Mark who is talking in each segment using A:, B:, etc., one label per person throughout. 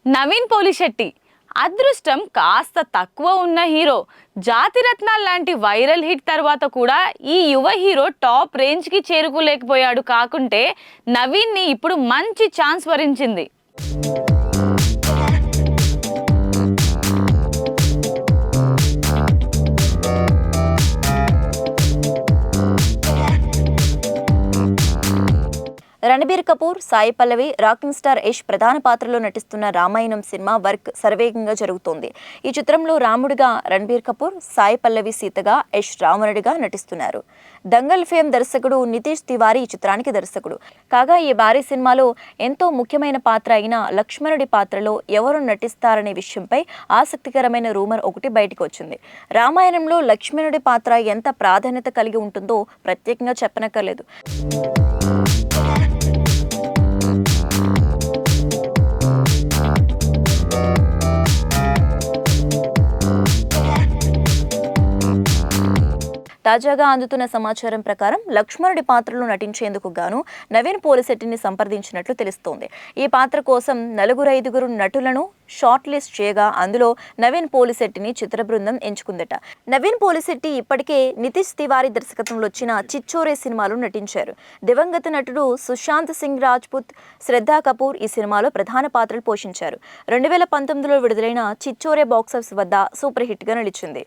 A: నవీన్ పోలిశెట్టి అదృష్టం కాస్త తక్కువ ఉన్న హీరో. జాతిరత్నాల్ లాంటి వైరల్ హిట్ తర్వాత కూడా ఈ యువ హీరో టాప్ రేంజ్కి చేరుకోలేకపోయాడు. కాకుంటే నవీన్ని ఇప్పుడు మంచి ఛాన్స్ వరించింది.
B: రణబీర్ కపూర్, సాయి పల్లవి, రాకింగ్ స్టార్ యష్ ప్రధాన పాత్రలో నటిస్తున్న రామాయణం సినిమా వర్క్ శరవేగంగా జరుగుతోంది. ఈ చిత్రంలో రాముడిగా రణబీర్ కపూర్, సాయి పల్లవి సీతగా, యష్ రావణుడిగా నటిస్తున్నారు. దంగల్ ఫేమ్ దర్శకుడు నితీష్ తివారీ ఈ చిత్రానికి దర్శకుడు. కాగా ఈ భారీ సినిమాలో ఎంతో ముఖ్యమైన పాత్ర అయిన లక్ష్మణుడి పాత్రలో ఎవరు నటిస్తారనే విషయంపై ఆసక్తికరమైన రూమర్ ఒకటి బయటకు వచ్చింది. రామాయణంలో లక్ష్మణుడి పాత్ర ఎంత ప్రాధాన్యత కలిగి ఉంటుందో ప్రత్యేకంగా చెప్పనక్కర్లేదు. తాజాగా అందుతున్న సమాచారం ప్రకారం లక్ష్మణుడి పాత్రలో నటించేందుకు గాను నవీన్ పోలిశెట్టిని సంప్రదించినట్లు తెలుస్తోంది. ఈ పాత్ర కోసం 4-5 నటులను షార్ట్ లిస్ట్ చేయగా అందులో నవీన్ పోలిశెట్టిని చిత్ర బృందం ఎంచుకుందట. నవీన్ పోలిశెట్టి ఇప్పటికే నితీష్ తివారీ దర్శకత్వంలో వచ్చిన చిచ్చోరే సినిమాలో నటించారు. దివంగత నటుడు సుశాంత్ సింగ్ రాజ్పుత్, శ్రద్ధా కపూర్ ఈ సినిమాలో ప్రధాన పాత్రలు పోషించారు. 2019లో విడుదలైన చిచ్చోరే బాక్సాఫీస్ వద్ద సూపర్ హిట్ గా నిలిచింది.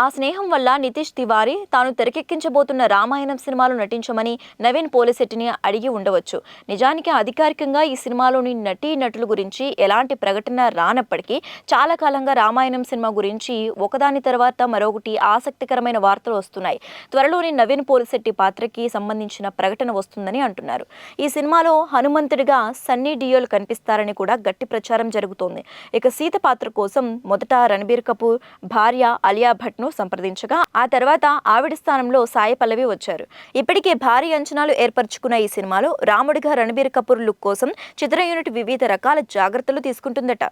B: ఆ స్నేహం వల్ల నితీష్ తివారీ తాను తెరకెక్కించబోతున్న రామాయణం సినిమాలో నటించమని నవీన్ పోలిశెట్టిని అడిగి ఉండవచ్చు. నిజానికి అధికారికంగా ఈ సినిమాలోని నటీనటుల గురించి ఎలాంటి ప్రకటన రానప్పటికీ చాలా కాలంగా రామాయణం సినిమా గురించి ఒకదాని తర్వాత మరొకటి ఆసక్తికరమైన వార్తలు వస్తున్నాయి. త్వరలోని నవీన్ పోలిశెట్టి పాత్రకి సంబంధించిన ప్రకటన వస్తుందని అంటున్నారు. ఈ సినిమాలో హనుమంతుడిగా సన్నీ డియోల్ కనిపిస్తారని కూడా గట్టి ప్రచారం జరుగుతోంది. ఇక సీత పాత్ర కోసం మొదట రణబీర్ కపూర్ భార్య అలియా భట్ సంప్రదించగా ఆ తర్వాత ఆవిడ స్థానంలో సాయి పల్లవి వచ్చారు. ఇప్పటికే భారీ అంచనాలు ఏర్పరచుకున్న ఈ సినిమాలో రాముడిగా రణబీర్ కపూర్ లుక్ కోసం చిత్ర యూనిట్ వివిధ రకాల జాగ్రత్తలు తీసుకుంటుందట.